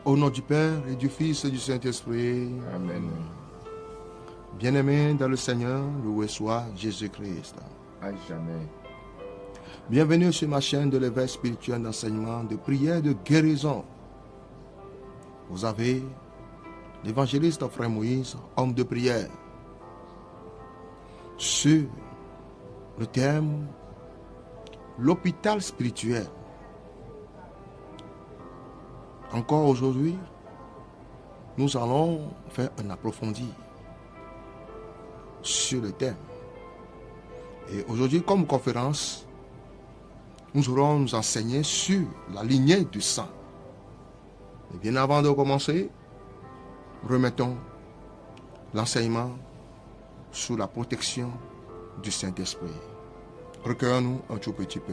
Au nom du Père et du Fils et du Saint-Esprit. Amen. Bien-aimés dans le Seigneur, loué soit Jésus-Christ. À jamais. Bienvenue sur ma chaîne de l'éveil spirituel d'enseignement, de prière, de guérison. Vous avez l'évangéliste Frère Moïse, homme de prière, sur le thème l'hôpital spirituel. Encore aujourd'hui, nous allons faire un approfondi sur le thème. Et aujourd'hui, comme conférence, nous allons nous enseigner sur la lignée du sang. Et bien avant de commencer, remettons l'enseignement sous la protection du Saint-Esprit. Recueillons-nous un tout petit peu.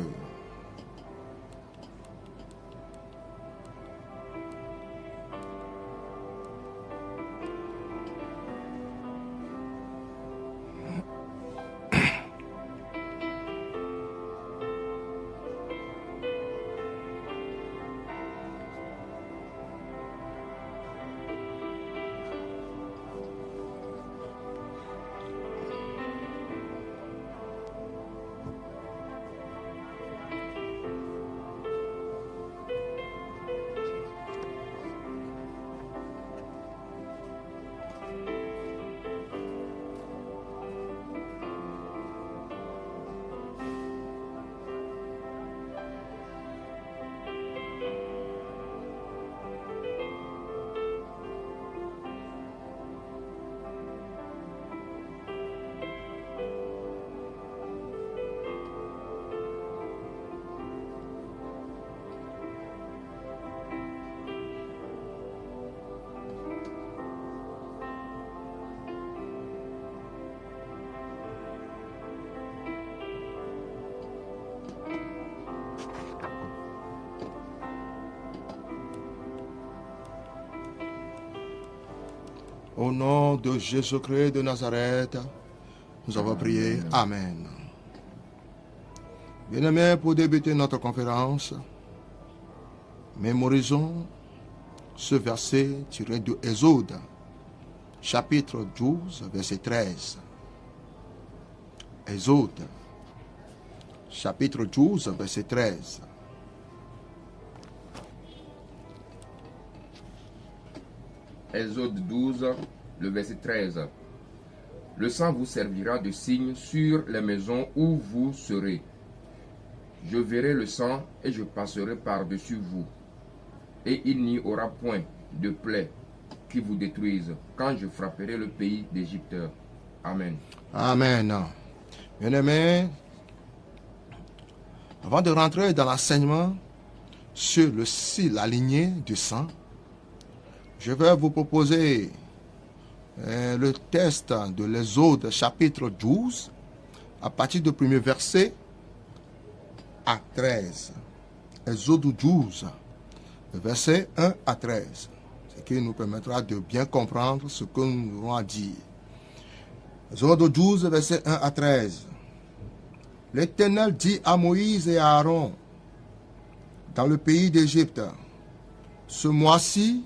Au nom de Jésus-Christ de Nazareth, nous avons prié. Amen. Bien-aimés, pour débuter notre conférence, mémorisons ce verset tiré de Exode, chapitre 12, verset 13. Exode, chapitre 12, verset 13. Exode 12, le verset 13. Le sang vous servira de signe sur les maisons où vous serez. Je verrai le sang et je passerai par-dessus vous. Et il n'y aura point de plaie qui vous détruise quand je frapperai le pays d'Égypte. Amen. Amen. Bien-aimés, avant de rentrer dans l'enseignement sur la lignée du sang, je vais vous proposer le test de l'Exode chapitre 12 à partir du premier verset à 13. Exode 12, verset 1 à 13. Ce qui nous permettra de bien comprendre ce que nous aurons à dire. Exode 12, verset 1 à 13. L'Éternel dit à Moïse et à Aaron dans le pays d'Égypte, ce mois-ci,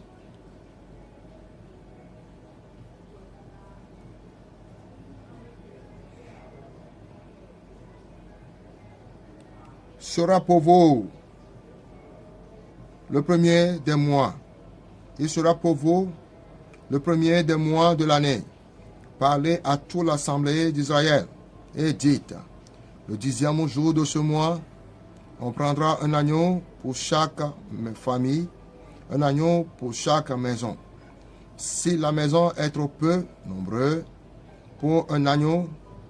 sera pour vous le premier des mois. Il sera pour vous le premier des mois de l'année. Parlez à toute l'assemblée d'Israël et dites, le 10e jour de ce mois, on prendra un agneau pour chaque famille, un agneau pour chaque maison. Si la maison est trop peu nombreuse pour un agneau,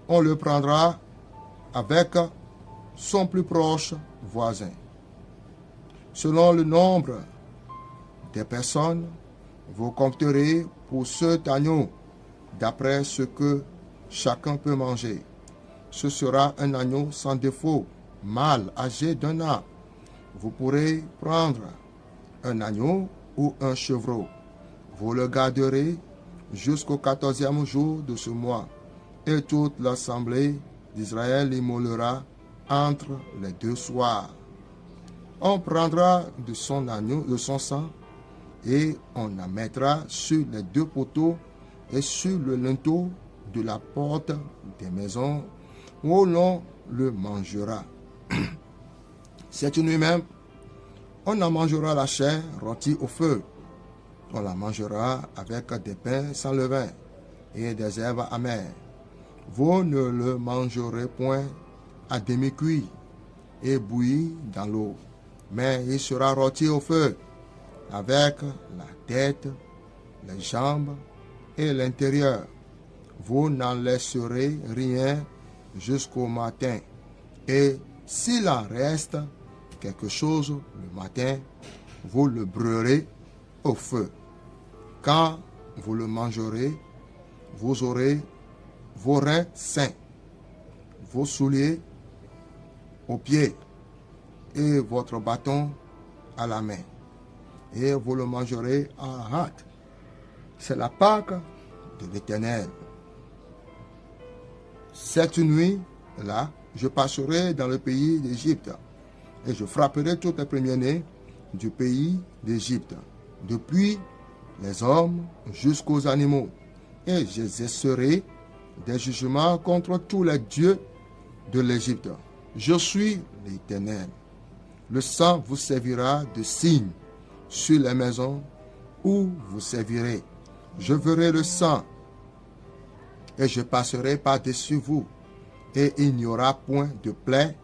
on le prendra avec son plus proche voisin. Selon le nombre des personnes, vous compterez pour cet agneau d'après ce que chacun peut manger. Ce sera un agneau sans défaut, mâle, âgé d'1 an. Vous pourrez prendre un agneau ou un chevreau. Vous le garderez jusqu'au 14e jour de ce mois, et toute l'assemblée d'Israël l'immolera entre les deux soirs. On prendra de son agneau, de son sang, et on en mettra sur les 2 poteaux et sur le linteau de la porte des maisons où l'on le mangera. Cette nuit même, on en mangera la chair rôtie au feu. On la mangera avec des pains sans levain et des herbes amères. Vous ne le mangerez point à demi-cuit et bouilli dans l'eau, mais il sera rôti au feu, avec la tête, les jambes et l'intérieur. Vous n'en laisserez rien jusqu'au matin. Et s'il en reste quelque chose le matin, vous le brûlerez au feu. Quand vous le mangerez, vous aurez vos reins sains, vos souliers aux pieds et votre bâton à la main. Et vous le mangerez en hâte. C'est la Pâque de l'Éternel. Cette nuit-là, je passerai dans le pays d'Égypte et je frapperai tous les premiers-nés du pays d'Égypte, depuis les hommes jusqu'aux animaux, et j'exercerai des jugements contre tous les dieux de l'Égypte. Je suis l'Éternel. Le sang vous servira de signe sur les maisons où vous servirez. Je verrai le sang et je passerai par-dessus vous, et il n'y aura point de plaie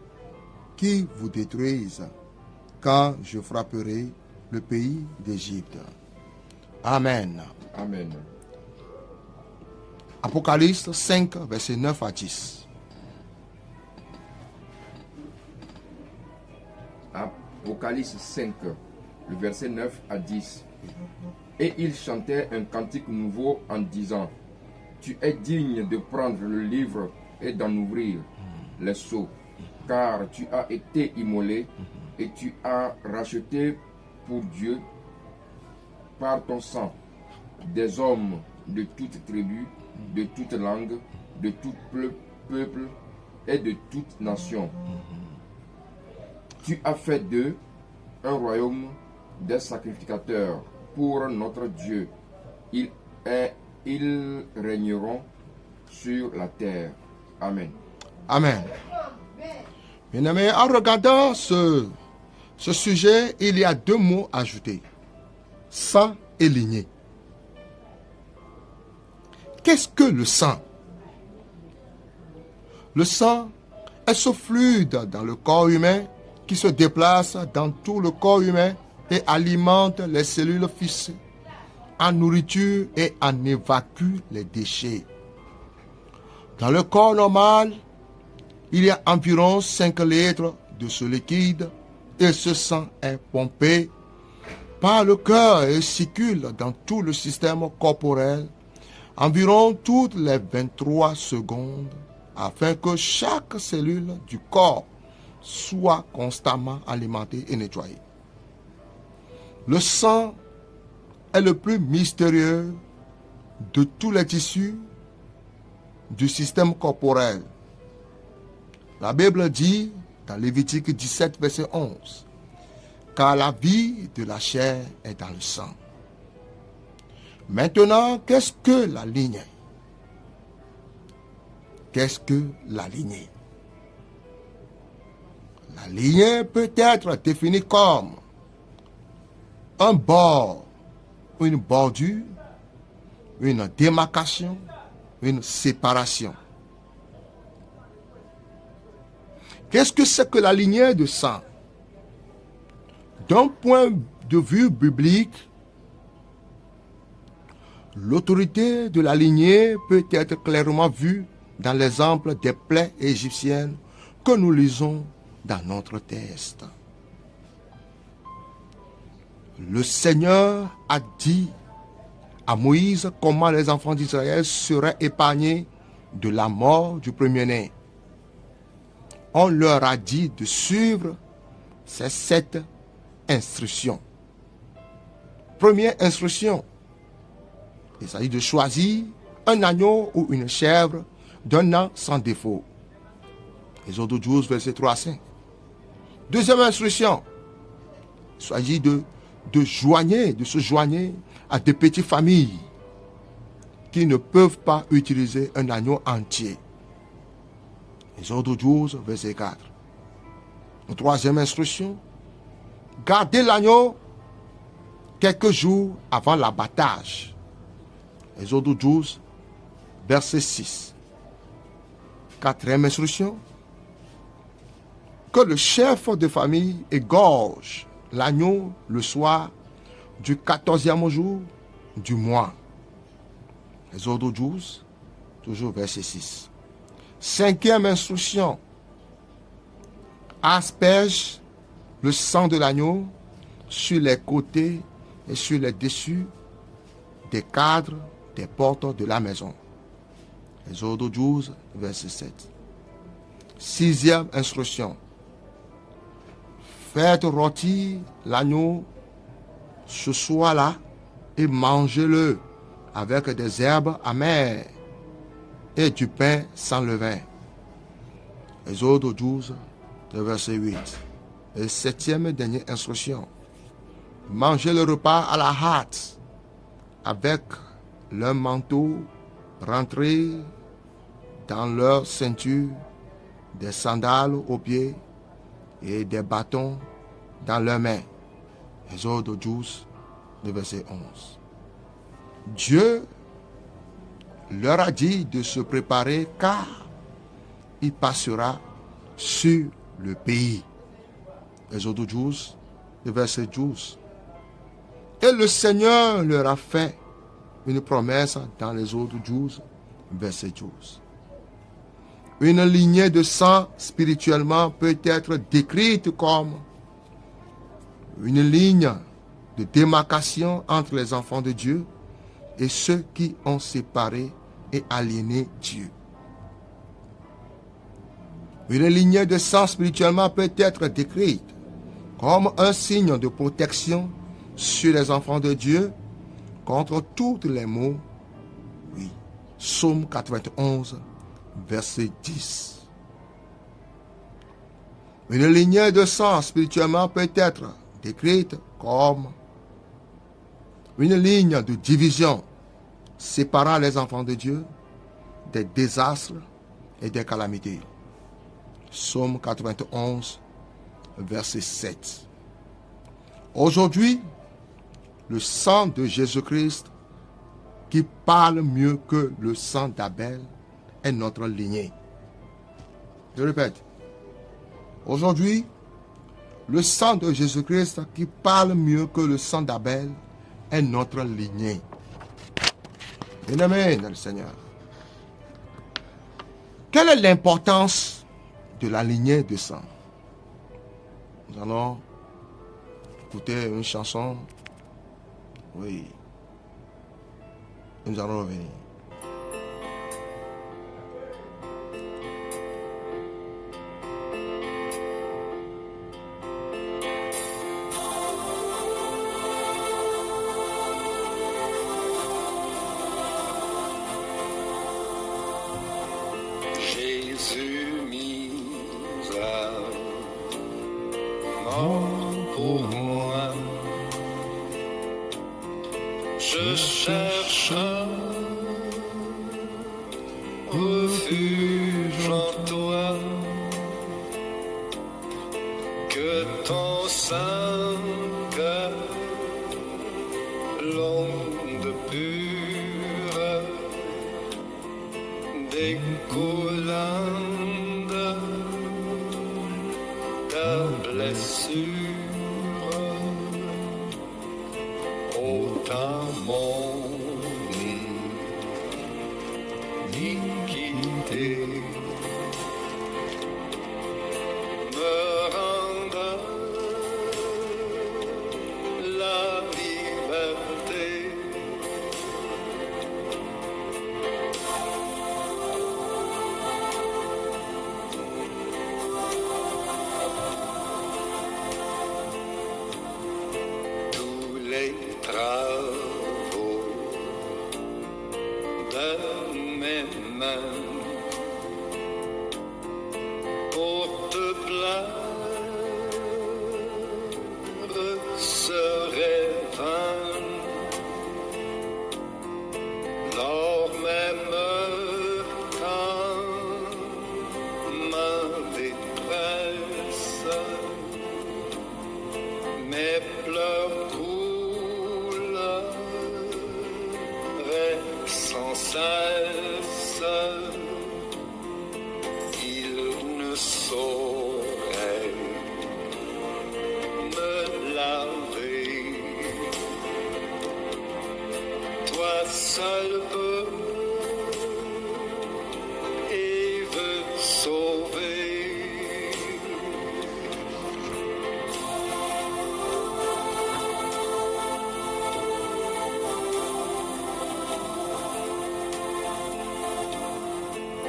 qui vous détruise quand je frapperai le pays d'Égypte. Amen. Amen. Apocalypse 5, versets 9 à 10. Apocalypse 5, le verset 9 à 10. Et il chantait un cantique nouveau en disant: Tu es digne de prendre le livre et d'en ouvrir les sceaux, car tu as été immolé et tu as racheté pour Dieu par ton sang des hommes de toute tribu, de toute langue, de tout peuple et de toute nation. Tu as fait d'eux un royaume des sacrificateurs pour notre Dieu. Ils régneront sur la terre. Amen. Amen. Bien-aimés, en regardant ce sujet, il y a 2 mots ajoutés: sang et lignée. Qu'est-ce que le sang? Le sang est ce fluide dans le corps humain qui se déplace dans tout le corps humain et alimente les cellules fixées en nourriture et en évacue les déchets. Dans le corps normal, il y a environ 5 litres de ce liquide et ce sang est pompé par le cœur et circule dans tout le système corporel environ toutes les 23 secondes afin que chaque cellule du corps soit constamment alimentée et nettoyée. Le sang est le plus mystérieux de tous les tissus du système corporel. La Bible dit dans Lévitique 17, verset 11, « Car la vie de la chair est dans le sang. » Maintenant, qu'est-ce que la lignée? Qu'est-ce que la lignée? La lignée peut être définie comme un bord, une bordure, une démarcation, une séparation. Qu'est-ce que c'est que la lignée de sang? D'un point de vue biblique, l'autorité de la lignée peut être clairement vue dans l'exemple des plaies égyptiennes que nous lisons dans notre texte. Le Seigneur a dit à Moïse comment les enfants d'Israël seraient épargnés de la mort du premier-né. On leur a dit de suivre ces 7 instructions. Première instruction: il s'agit de choisir un agneau ou une chèvre d'un an sans défaut. Exode 12, verset 3 à 5. Deuxième instruction: il s'agit de de se joigner à des petites familles qui ne peuvent pas utiliser un agneau entier. Exode 12, verset 4. La troisième instruction, gardez l'agneau quelques jours avant l'abattage. Exode 12, verset 6. Quatrième instruction, que le chef de famille égorge l'agneau le soir du 14e jour du mois. Exode 12, toujours verset 6. Cinquième instruction, asperge le sang de l'agneau sur les côtés et sur les dessus des cadres des portes de la maison. Exode 12, verset 7. Sixième instruction, faites rôtir l'agneau ce soir-là et mangez-le avec des herbes amères et du pain sans levain. Exode 12, verset 8. Et septième et dernière instruction, mangez le repas à la hâte avec leur manteau rentré dans leur ceinture, des sandales aux pieds et des bâtons dans leurs mains. Exode 12, verset 11. Dieu leur a dit de se préparer car il passera sur le pays. Exode 12, verset 12. Et le Seigneur leur a fait une promesse dans l'Exode 12, verset 12. Une lignée de sang spirituellement peut être décrite comme une ligne de démarcation entre les enfants de Dieu et ceux qui ont séparé et aliéné Dieu. Une lignée de sang spirituellement peut être décrite comme un signe de protection sur les enfants de Dieu contre tous les maux. Oui. Psaume 91, verset 10. Une lignée de sang spirituellement peut être décrite comme une ligne de division séparant les enfants de Dieu des désastres et des calamités. Psaume 91, verset 7. Aujourd'hui, le sang de Jésus-Christ, qui parle mieux que le sang d'Abel, est notre lignée. Je répète. Aujourd'hui, le sang de Jésus-Christ, qui parle mieux que le sang d'Abel, est notre lignée. Bien-aimé dans le Seigneur. Quelle est l'importance de la lignée de sang? Nous allons écouter une chanson. Oui. Nous allons revenir. Jésus mis à mort pour moi. Je cherche un refuge en toi, que ton Saint-Cœur, l'onde pure, découlant de ta blessure, ôtant mon iniquité, me rende la liberté. Tous les travaux de mes mains pour te plaire seraient pleurs couleraient sans cesse, il ne saurait me laver. Toi seul peux et veux sauver.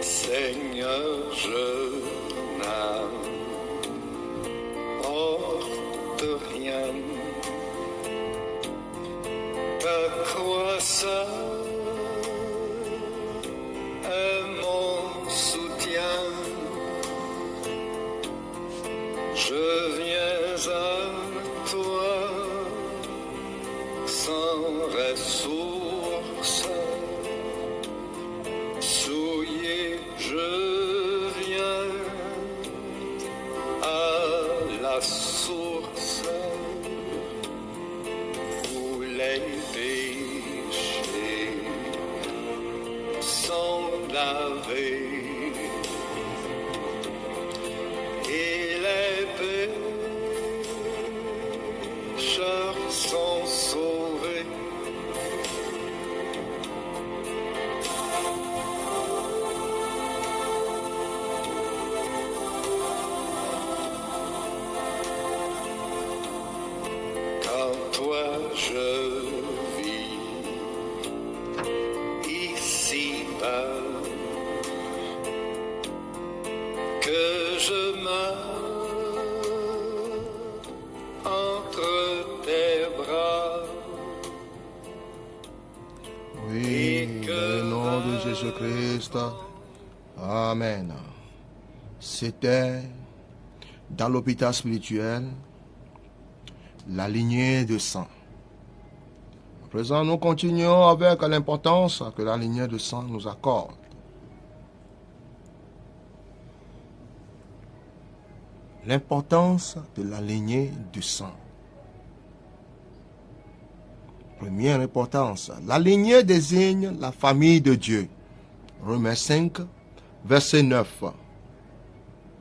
Seigneur, je n'apporte rien. Pas quoi ça est mon soutien. Je viens à toi sans ressources. Souillé, je viens à la source où les péchés sont lavés et les pécheurs sont sauvés. Toi je vis ici-bas, que je meurs entre tes bras. Oui, dans le nom de Jésus-Christ. Amen. C'était dans l'hôpital spirituel la lignée de sang. À présent, nous continuons avec l'importance que la lignée de sang nous accorde. L'importance de la lignée de sang. Première importance, la lignée désigne la famille de Dieu. Romains 5, verset 9.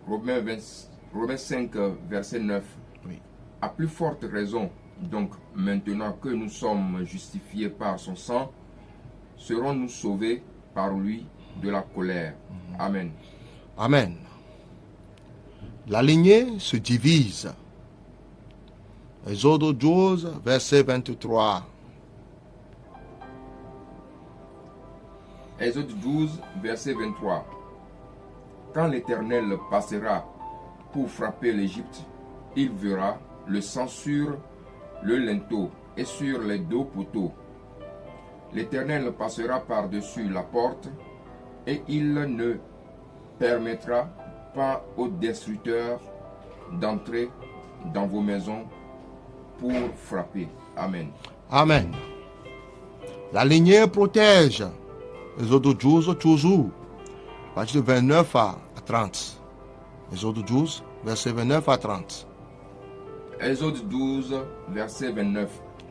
Romains 5, verset 9. Oui. À plus forte raison, donc, maintenant que nous sommes justifiés par son sang, serons-nous sauvés par lui de la colère. Amen. Amen. La lignée se divise. Exode 12, verset 23. Exode 12, verset 23. Quand l'Éternel passera pour frapper l'Égypte, il verra le sang sur le linteau et sur les deux poteaux. L'Éternel passera par-dessus la porte et il ne permettra pas aux destructeurs d'entrer dans vos maisons pour frapper. Amen. Amen. La lignée protège. Exode 12, toujours. À partir de 29 à 30. Exode 12, verset 29 à 30. Exode 12, verset 29.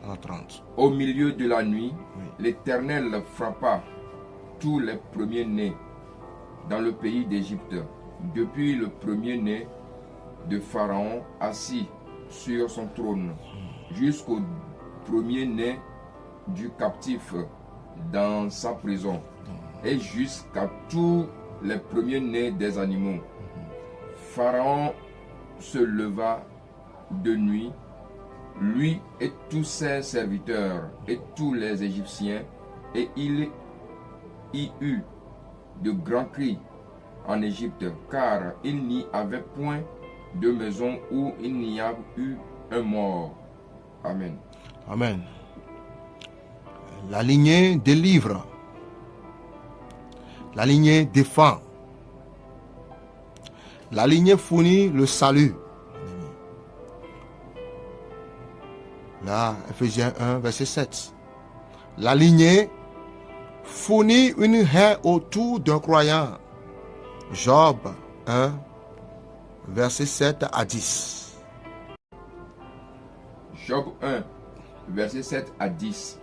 À 30. Au milieu de la nuit, Oui. l'Éternel frappa tous les premiers-nés dans le pays d'Égypte, depuis le premier-né de Pharaon assis sur son trône, jusqu'au premier-né du captif dans sa prison, et jusqu'à tous les premiers-nés des animaux. Pharaon se leva de nuit, lui et tous ses serviteurs et tous les Égyptiens, et il y eut de grands cris en Égypte, car il n'y avait point de maison où il n'y a eu un mort. Amen. Amen. La lignée délivre. La lignée défend. La lignée fournit le salut. Là, Ephésiens 1, verset 7. La lignée fournit une haie autour d'un croyant. Job 1, verset 7 à 10. Job 1, versets 7 à 10.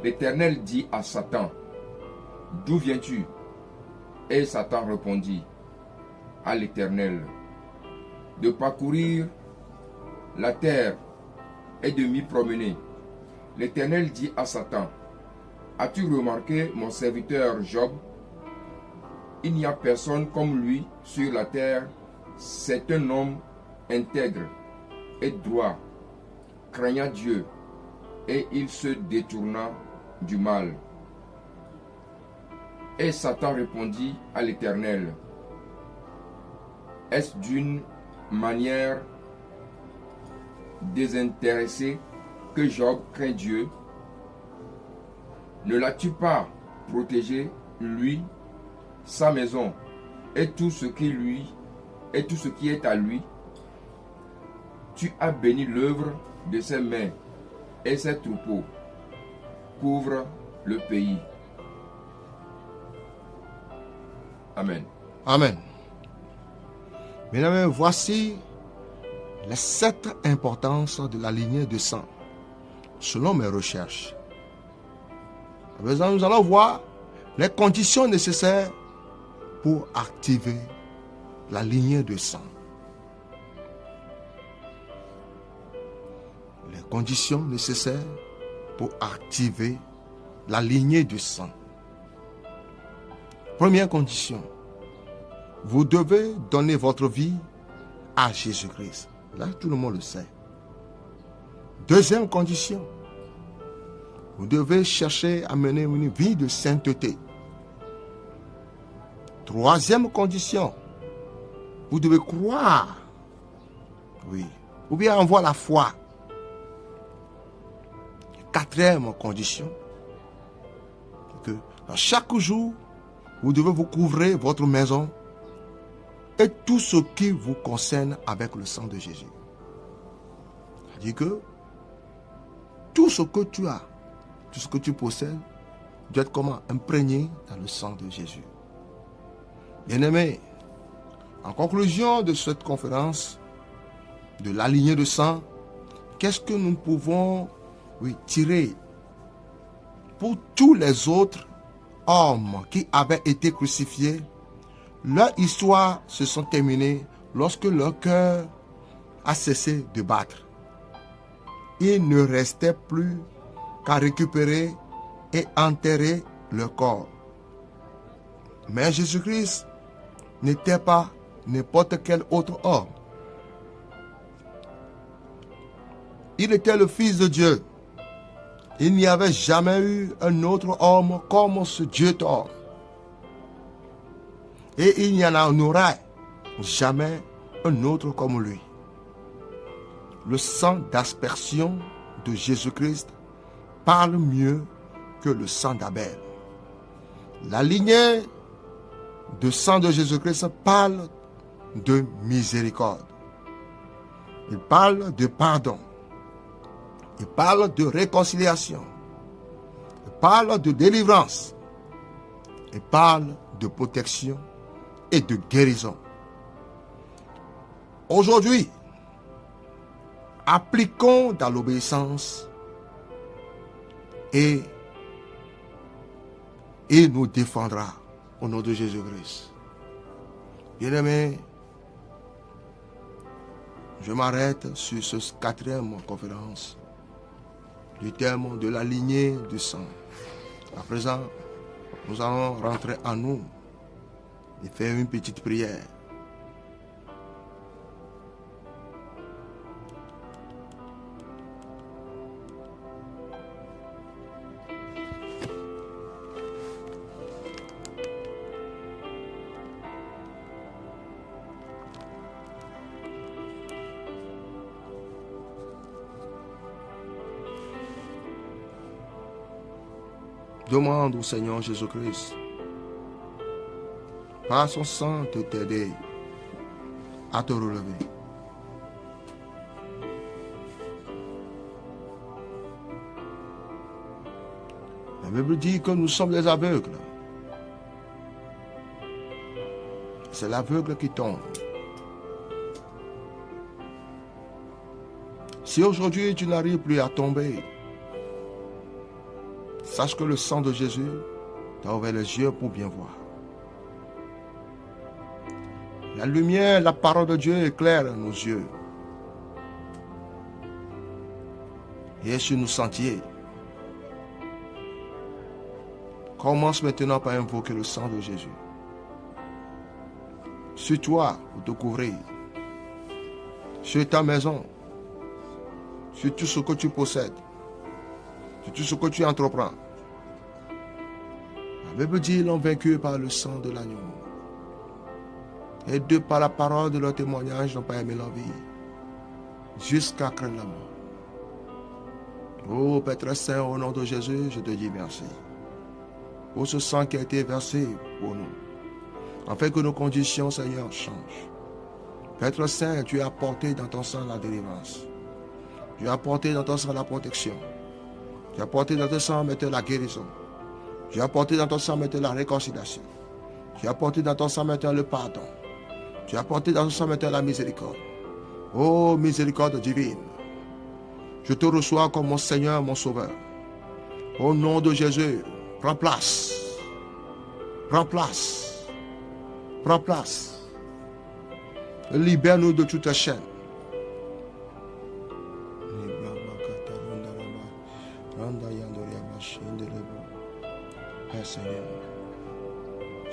L'Éternel dit à Satan, « D'où viens-tu » Et Satan répondit à l'Éternel, « De parcourir la terre et de m'y promener. » L'Éternel dit à Satan, « As-tu remarqué mon serviteur Job? Il n'y a personne comme lui sur la terre. C'est un homme intègre et droit, craignant Dieu, et il se détourna du mal. » Et Satan répondit à l'Éternel, « Est-ce d'une manière désintéressée que Job craint Dieu? Ne l'as-tu pas protégé, lui, sa maison et tout ce qui est à lui? Tu as béni l'œuvre de ses mains, et ses troupeaux couvrent le pays. » Amen. Amen. Mesdames, voici les 7 importances de la lignée de sang, selon mes recherches. À présent, nous allons voir les conditions nécessaires pour activer la lignée de sang. Les conditions nécessaires pour activer la lignée du sang. Première condition, vous devez donner votre vie à Jésus-Christ. Là, tout le monde le sait. Deuxième condition, vous devez chercher à mener une vie de sainteté. Troisième condition, vous devez croire. Oui. Ou bien avoir la foi. Quatrième condition, que dans chaque jour, vous devez vous couvrir votre maison et tout ce qui vous concerne avec le sang de Jésus. C'est-à-dire que tout ce que tu as, tout ce que tu possèdes, doit être comment? Imprégné dans le sang de Jésus. Bien-aimés, en conclusion de cette conférence, de la lignée de sang, qu'est-ce que nous pouvons tirer pour tous les autres hommes qui avaient été crucifiés? Leur histoire se sont terminées lorsque leur cœur a cessé de battre. Il ne restait plus qu'à récupérer et enterrer leur corps. Mais Jésus-Christ n'était pas n'importe quel autre homme. Il était le Fils de Dieu. Il n'y avait jamais eu un autre homme comme ce Dieu homme. Et il n'y en aura jamais un autre comme lui. Le sang d'aspersion de Jésus-Christ parle mieux que le sang d'Abel. La lignée de sang de Jésus-Christ parle de miséricorde. Il parle de pardon. Il parle de réconciliation. Il parle de délivrance. Il parle de protection et de guérison. Aujourd'hui, appliquons dans l'obéissance et il nous défendra au nom de Jésus-Christ. Bien-aimés, je m'arrête sur ce 4e conférence du thème de la lignée du sang. À présent, nous allons rentrer en nous et faire une petite prière. Demande au Seigneur Jésus-Christ, par son sang, de t'aider à te relever. La Bible dit que nous sommes les aveugles. C'est l'aveugle qui tombe. Si aujourd'hui tu n'arrives plus à tomber, sache que le sang de Jésus t'a ouvert les yeux pour bien voir. La lumière, la parole de Dieu éclaire nos yeux. Et sur nos sentiers. Commence maintenant par invoquer le sang de Jésus. Sur toi, pour te couvrir. Sur ta maison. Sur tout ce que tu possèdes. Sur tout ce que tu entreprends. La Bible dit, ils l'ont vaincu par le sang de l'agneau. Et de par la parole de leur témoignage, n'ont pas aimé leur vie. Jusqu'à craindre la mort. Oh, Père très saint, au nom de Jésus, je te dis merci. Pour ce sang qui a été versé pour nous. Afin que nos conditions, Seigneur, changent. Père très saint, tu as apporté dans ton sang la délivrance. Tu as apporté dans ton sang la protection. Tu as apporté dans ton sang, maintenant, la guérison. Tu as apporté dans ton sang, maintenant, la réconciliation. Tu as apporté dans ton sang, maintenant, le pardon. Tu as apporté dans ton sang, maintenant, la miséricorde. Oh, miséricorde divine. Je te reçois comme mon Seigneur, mon Sauveur. Au nom de Jésus, prends place. Prends place. Prends place. Libère-nous de toute ta chaîne. Seigneur,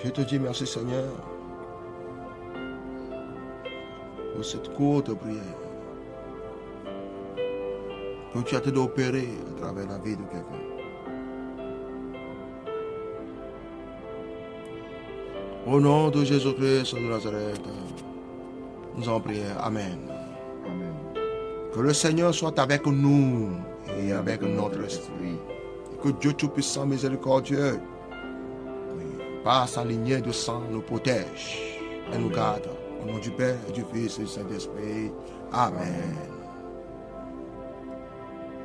je te dis merci, Seigneur, pour cette courte prière que tu as été opérée à travers la vie de quelqu'un. Au nom de Jésus-Christ de Nazareth, nous en prions. Amen. Amen. Que le Seigneur soit avec nous et avec notre esprit. Et que Dieu Tout-Puissant, miséricordieux, par sa lignée de sang, nous protège et nous garde. Au nom du Père, et du Fils et du Saint-Esprit. Amen.